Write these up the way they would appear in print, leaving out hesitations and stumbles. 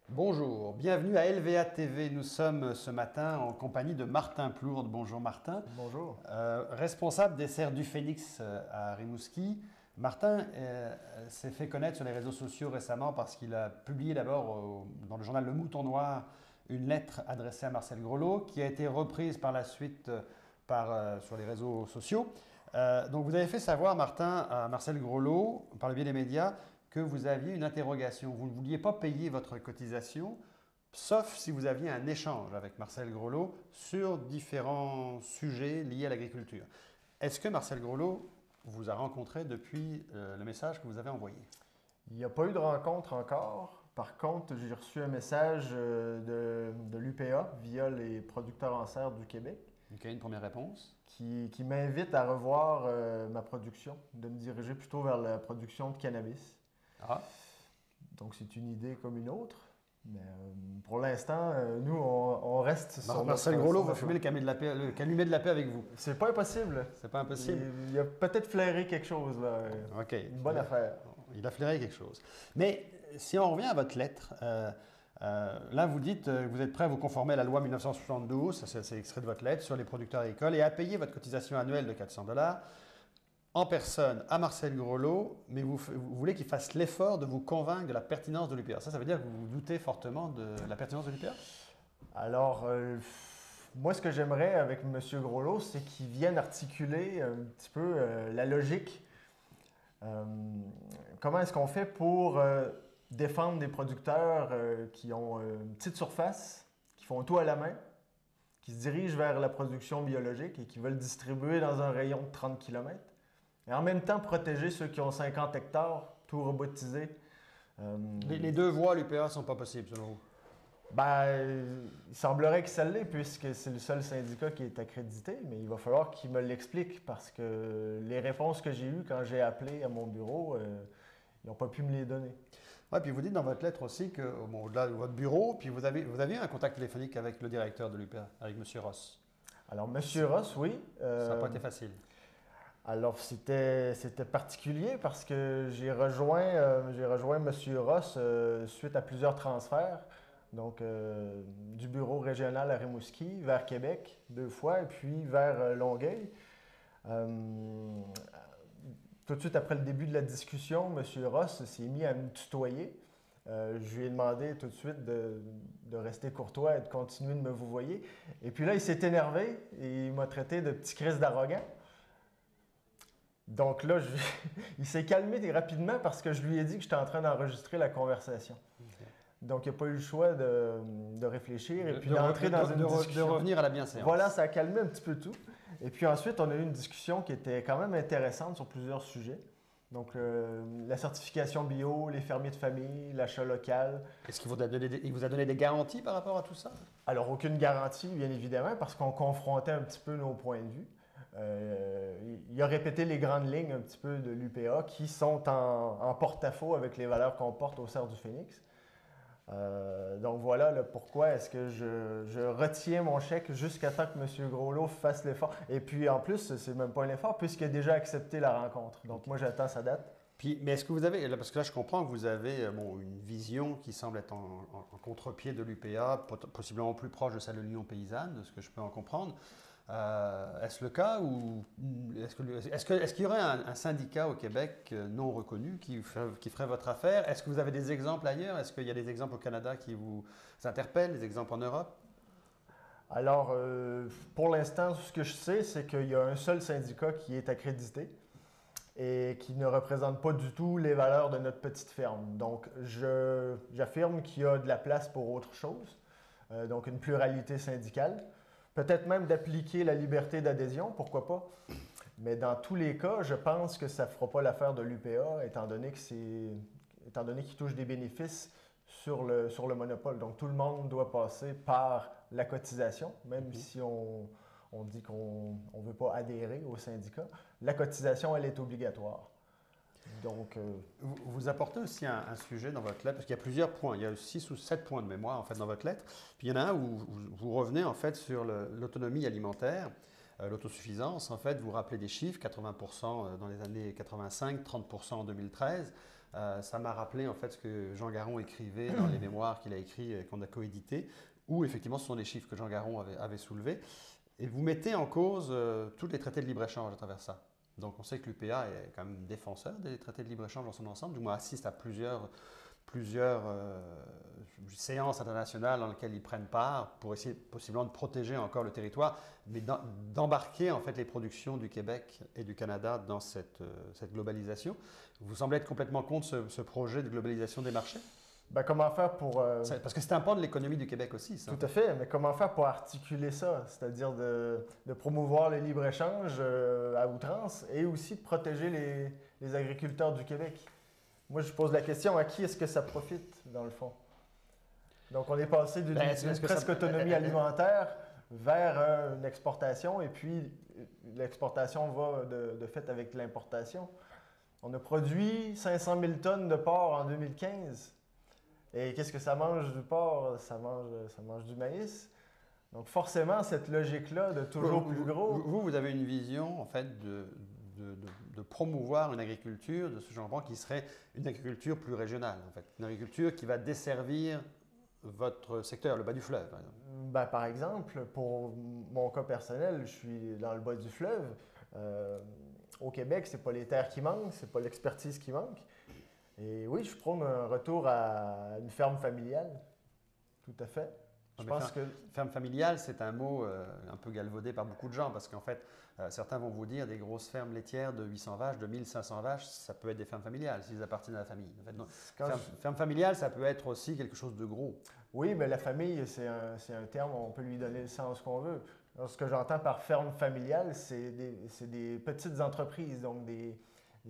Bonjour, bienvenue à LVA TV. Nous sommes ce matin en compagnie de Martin Plourde. Bonjour Martin. Bonjour. Responsable des serres du Phénix à Rimouski. Martin s'est fait connaître sur les réseaux sociaux récemment parce qu'il a publié d'abord dans le journal Le Mouton Noir une lettre adressée à Marcel Grelot qui a été reprise par la suite sur les réseaux sociaux. Donc vous avez fait savoir, Martin, à Marcel Grelot, par le biais des médias, que vous aviez une interrogation. Vous ne vouliez pas payer votre cotisation, sauf si vous aviez un échange avec Marcel Grelot sur différents sujets liés à l'agriculture. Est-ce que Marcel Grelot vous a rencontré depuis le message que vous avez envoyé? Il n'y a pas eu de rencontre encore. Par contre, j'ai reçu un message de l'UPA via les producteurs en serre du Québec Ok, une première réponse. qui m'invite à revoir ma production, de me diriger plutôt vers la production de cannabis. Ah, Donc c'est une idée comme une autre. Mais pour l'instant, nous, on reste sur Marcel notre... Grelot sur va notre- fumer le calumet de la paix avec vous. C'est pas impossible. C'est pas impossible. Il a peut-être flairé quelque chose, là. Ok. Une bonne affaire. Il a flairé quelque chose. Mais si on revient à votre lettre, là vous dites que vous êtes prêt à vous conformer à la loi 1972, ça, c'est extrait de votre lettre, sur les producteurs agricoles et à payer votre cotisation annuelle de 400 $ en personne à Marcel Grelot, mais vous voulez qu'il fasse l'effort de vous convaincre de la pertinence de l'UPA. Ça veut dire que vous vous doutez fortement de la pertinence de l'UPA? Alors, moi, ce que j'aimerais avec M. Groslo, c'est qu'il vienne articuler un petit peu la logique. Comment est-ce qu'on fait pour défendre des producteurs qui ont une petite surface, qui font tout à la main, qui se dirigent vers la production biologique et qui veulent distribuer dans un rayon de 30 km, et en même temps protéger ceux qui ont 50 hectares, tout robotisé. Les deux voies à l'UPA ne sont pas possibles selon vous? Il semblerait que ça l'est puisque c'est le seul syndicat qui est accrédité, mais il va falloir qu'il me l'explique parce que les réponses que j'ai eues quand j'ai appelé à mon bureau, ils n'ont pas pu me les donner. Oui, puis vous dites dans votre lettre aussi que, bon, au-delà de votre bureau, puis vous avez un contact téléphonique avec le directeur de l'UPA, avec M. Ross. Alors, M. Ross, oui. Ça n'a pas été facile. Alors, c'était particulier parce que j'ai rejoint M. Ross suite à plusieurs transferts. Donc, du bureau régional à Rimouski vers Québec 2 fois et puis vers Longueuil. Tout de suite après le début de la discussion, M. Ross s'est mis à me tutoyer. Je lui ai demandé tout de suite de rester courtois et de continuer de me vouvoyer. Et puis là, il s'est énervé et il m'a traité de petit Christ d'arrogant. Donc là, il s'est calmé rapidement parce que je lui ai dit que j'étais en train d'enregistrer la conversation. Okay. Donc, il n'a pas eu le choix de réfléchir et puis d'entrer dans une discussion. De revenir à la bienséance. Voilà, ça a calmé un petit peu tout. Et puis ensuite, on a eu une discussion qui était quand même intéressante sur plusieurs sujets. Donc, la certification bio, les fermiers de famille, l'achat local. Est-ce qu'il vous a donné des garanties par rapport à tout ça? Alors, aucune garantie, bien évidemment, parce qu'on confrontait un petit peu nos points de vue. Il a répété les grandes lignes un petit peu de l'UPA qui sont en porte-à-faux avec les valeurs qu'on porte au Serre du Phénix. Donc voilà pourquoi est-ce que je retiens mon chèque jusqu'à temps que M. Groslo fasse l'effort. Et puis en plus, c'est même pas un effort puisqu'il a déjà accepté la rencontre. Donc moi, j'attends sa date. Puis, mais est-ce que vous avez, parce que là je comprends que vous avez une vision qui semble être en contre-pied de l'UPA, possiblement plus proche de celle de l'Union paysanne, de ce que je peux en comprendre. Est-ce le cas ou est-ce qu'il y aurait un syndicat au Québec non reconnu qui ferait votre affaire? Est-ce que vous avez des exemples ailleurs? Est-ce qu'il y a des exemples au Canada qui vous interpellent, des exemples en Europe? Alors, pour l'instant, ce que je sais, c'est qu'il y a un seul syndicat qui est accrédité et qui ne représente pas du tout les valeurs de notre petite ferme. Donc, j'affirme qu'il y a de la place pour autre chose, donc une pluralité syndicale. Peut-être même d'appliquer la liberté d'adhésion, pourquoi pas. Mais dans tous les cas, je pense que ça ne fera pas l'affaire de l'UPA, étant donné qu'il touche des bénéfices sur le monopole. Donc tout le monde doit passer par la cotisation, même si on dit qu'on ne veut pas adhérer au syndicat. La cotisation, elle est obligatoire. Donc, vous apportez aussi un sujet dans votre lettre, parce qu'il y a plusieurs points, il y a 6 ou 7 points de mémoire en fait dans votre lettre, puis il y en a un où vous revenez en fait sur l'autonomie alimentaire, l'autosuffisance, en fait vous rappelez des chiffres, 80% dans les années 85, 30% en 2013, Ça m'a rappelé en fait ce que Jean Garon écrivait dans les mémoires qu'il a écrits et qu'on a coédité, où effectivement ce sont des chiffres que Jean Garon avait soulevés. Et vous mettez en cause tous les traités de libre-échange à travers ça. Donc on sait que l'UPA est quand même défenseur des traités de libre-échange dans son ensemble, du moins assiste à plusieurs séances internationales dans lesquelles ils prennent part pour essayer possiblement de protéger encore le territoire, mais d'embarquer en fait les productions du Québec et du Canada dans cette globalisation. Vous semblez être complètement contre ce projet de globalisation des marchés? Ben, comment faire pour... Parce que c'est un pan de l'économie du Québec aussi, ça. Tout à fait, mais comment faire pour articuler ça? C'est-à-dire de promouvoir le libre-échange à outrance et aussi de protéger les agriculteurs du Québec. Moi, je pose la question, à qui est-ce que ça profite, dans le fond? Donc, on est passé d'une presque autonomie alimentaire vers une exportation, et puis l'exportation va de fait avec l'importation. On a produit 500 000 tonnes de porc en 2015. Et qu'est-ce que ça mange du porc? Ça mange du maïs. Donc, forcément, cette logique-là de toujours plus gros... Vous avez une vision, en fait, de promouvoir une agriculture de ce genre qui serait une agriculture plus régionale, en fait. Une agriculture qui va desservir votre secteur, le bas du fleuve, par exemple. Ben, par exemple, pour mon cas personnel, je suis dans le bas du fleuve. Au Québec, c'est pas les terres qui manquent, c'est pas l'expertise qui manque. Et oui, je prône un retour à une ferme familiale. Tout à fait. Je pense que ferme familiale, c'est un mot un peu galvaudé par beaucoup de gens parce qu'en fait, certains vont vous dire des grosses fermes laitières de 800 vaches, de 1500 vaches, ça peut être des fermes familiales s'ils appartiennent à la famille. En fait, non, ferme familiale, ça peut être aussi quelque chose de gros. Oui, mais la famille, c'est un terme, on peut lui donner le sens qu'on veut. Alors, ce que j'entends par ferme familiale, c'est des petites entreprises, donc des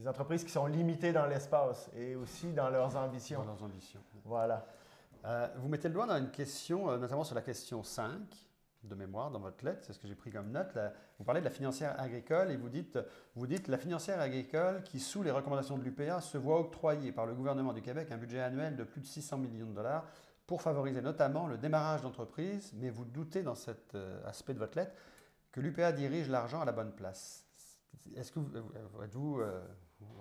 entreprises qui sont limitées dans l'espace et aussi dans leurs ambitions. Dans leurs ambitions. Voilà. Vous mettez le doigt dans une question, notamment sur la question 5 de mémoire dans votre lettre, c'est ce que j'ai pris comme note. Là, vous parlez de la financière agricole et vous dites la financière agricole qui, sous les recommandations de l'UPA, se voit octroyer par le gouvernement du Québec un budget annuel de plus de 600 millions de dollars pour favoriser notamment le démarrage d'entreprises, mais vous doutez dans cet aspect de votre lettre que l'UPA dirige l'argent à la bonne place. Est-ce que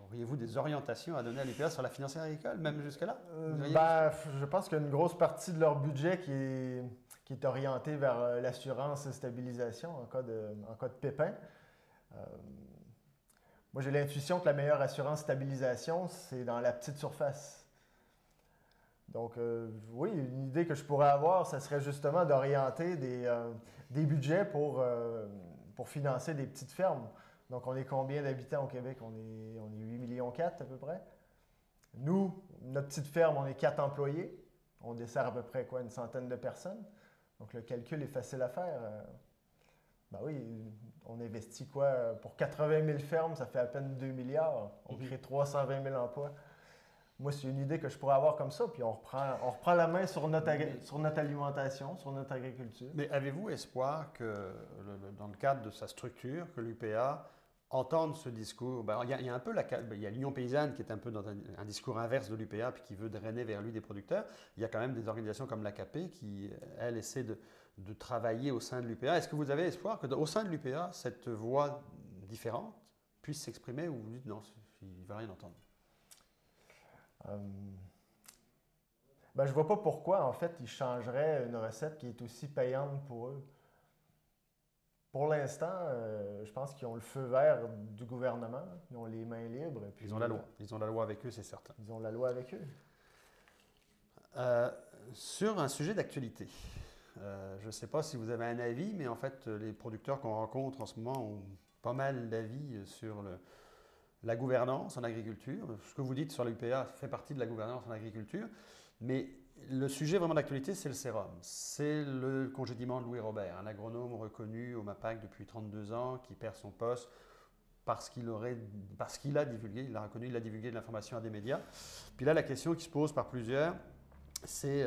auriez-vous des orientations à donner à l'UPA sur la financière agricole, même jusque-là? Je pense qu'il y a une grosse partie de leur budget qui est orientée vers l'assurance et stabilisation en cas de pépin. Moi, j'ai l'intuition que la meilleure assurance stabilisation, c'est dans la petite surface. Donc, oui, une idée que je pourrais avoir, ce serait justement d'orienter des budgets pour financer des petites fermes. Donc, on est combien d'habitants au Québec? On est 8,4 millions à peu près. Nous, notre petite ferme, on est 4 employés. On dessert à peu près une centaine de personnes. Donc, le calcul est facile à faire. Ben oui, on investit pour 80 000 fermes, ça fait à peine 2 milliards. On crée 320 000 emplois. Moi, c'est une idée que je pourrais avoir comme ça, puis on reprend la main sur notre alimentation, sur notre agriculture. Mais avez-vous espoir que, dans le cadre de sa structure, que l'UPA entende ce discours? Il y a un peu il y a l'Union paysanne qui est un peu dans un discours inverse de l'UPA, puis qui veut drainer vers lui des producteurs. Il y a quand même des organisations comme l'AKP qui, elle, essaie de travailler au sein de l'UPA. Est-ce que vous avez espoir qu'au sein de l'UPA, cette voix différente puisse s'exprimer, ou vous dites non, il ne va rien entendre? Je ne vois pas pourquoi, en fait, ils changeraient une recette qui est aussi payante pour eux. Pour l'instant, je pense qu'ils ont le feu vert du gouvernement, ils ont les mains libres. Puis ils ont la loi. Ils ont la loi avec eux, c'est certain. Ils ont la loi avec eux. Sur un sujet d'actualité, je ne sais pas si vous avez un avis, mais en fait, les producteurs qu'on rencontre en ce moment ont pas mal d'avis sur la gouvernance en agriculture. Ce que vous dites sur l'UPA fait partie de la gouvernance en agriculture, mais le sujet vraiment d'actualité, c'est le sérum. C'est le congédiement de Louis Robert, un agronome reconnu au MAPAC depuis 32 ans, qui perd son poste parce qu'il a divulgué, il l'a reconnu, il a divulgué de l'information à des médias. Puis là, la question qui se pose par plusieurs, c'est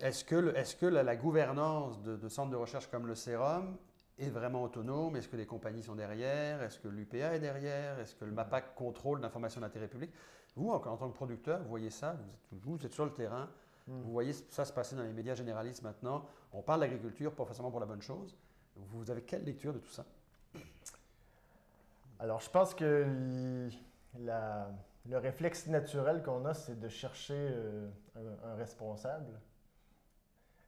est-ce que la gouvernance de centres de recherche comme le sérum est vraiment autonome? Est-ce que les compagnies sont derrière? Est-ce que l'UPA est derrière? Est-ce que le MAPAC contrôle l'information d'intérêt public? Vous, en tant que producteur, vous voyez ça, vous êtes sur le terrain, vous voyez ça se passer dans les médias généralistes maintenant. On parle d'agriculture, pas forcément pour la bonne chose. Vous avez quelle lecture de tout ça? Alors, je pense que la le réflexe naturel qu'on a, c'est de chercher un responsable.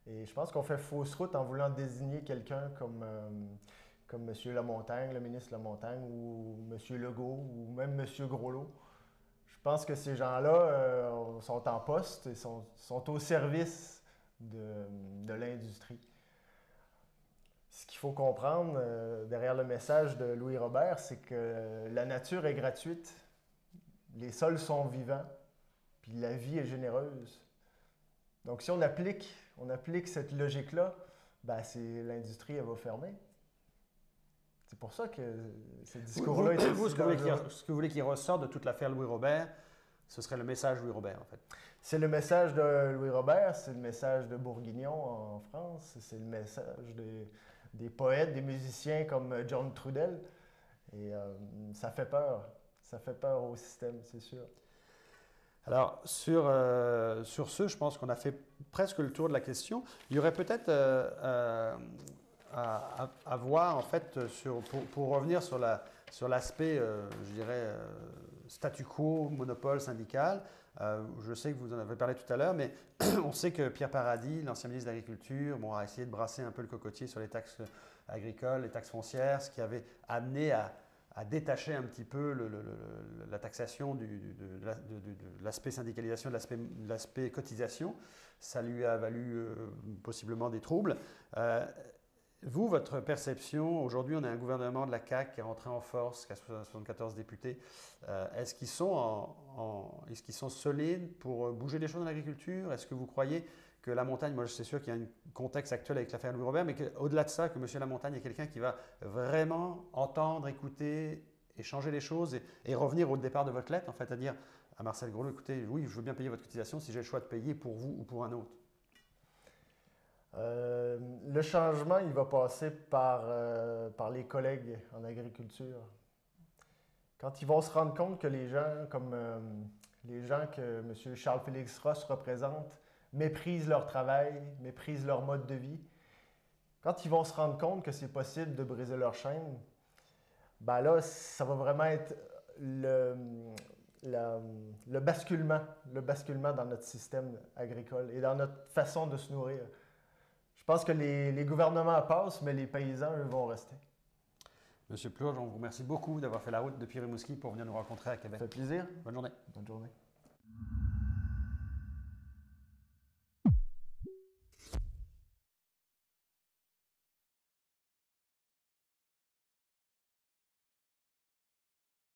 Et je pense qu'on fait fausse route en voulant désigner quelqu'un comme M. Lamontagne, le ministre Lamontagne, ou M. Legault, ou même M. Groslot. Je pense que ces gens-là sont en poste et sont au service de l'industrie. Ce qu'il faut comprendre derrière le message de Louis Robert, c'est que la nature est gratuite, les sols sont vivants, puis la vie est généreuse. Donc si on applique cette logique-là, ben l'industrie, elle va fermer. C'est pour ça que ce discours-là est Vous, ce que vous voulez qu'il ressorte de toute l'affaire Louis Robert, ce serait le message Louis Robert, en fait. C'est le message de Louis Robert, c'est le message de Bourguignon en France, c'est le message des poètes, des musiciens comme John Trudel. Et ça fait peur. Ça fait peur au système, c'est sûr. Alors, sur ce, je pense qu'on a fait presque le tour de la question. Il y aurait peut-être à voir, en fait, pour revenir sur l'aspect, je dirais, statu quo, monopole syndical. Je sais que vous en avez parlé tout à l'heure, mais on sait que Pierre Paradis, l'ancien ministre de l'Agriculture, a essayé de brasser un peu le cocotier sur les taxes agricoles, les taxes foncières, ce qui avait amené à détacher un petit peu la taxation de l'aspect syndicalisation, de l'aspect cotisation. Ça lui a valu possiblement des troubles. Vous, votre perception, aujourd'hui on a un gouvernement de la CAQ qui est rentré en force, qui a 74 députés. Est-ce qu'ils sont solides pour bouger les choses dans l'agriculture? Est-ce que vous croyez que Lamontagne, moi je suis sûr qu'il y a un contexte actuel avec l'affaire Louis Robert, mais qu'au-delà de ça, que M. Lamontagne est quelqu'un qui va vraiment entendre, écouter et changer les choses et revenir au départ de votre lettre, en fait, à dire à Marcel Groslot, écoutez, oui, je veux bien payer votre cotisation si j'ai le choix de payer pour vous ou pour un autre. Le changement, il va passer par les collègues en agriculture. Quand ils vont se rendre compte que les gens, comme les gens que M. Charles-Félix Ross représente, méprisent leur travail, méprisent leur mode de vie, quand ils vont se rendre compte que c'est possible de briser leur chaîne, ben là, ça va vraiment être le basculement dans notre système agricole et dans notre façon de se nourrir. Je pense que les gouvernements passent, mais les paysans, eux, vont rester. Monsieur Plourde, on vous remercie beaucoup d'avoir fait la route depuis Rimouski pour venir nous rencontrer à Québec. Ça fait plaisir. Bonne journée. Bonne journée.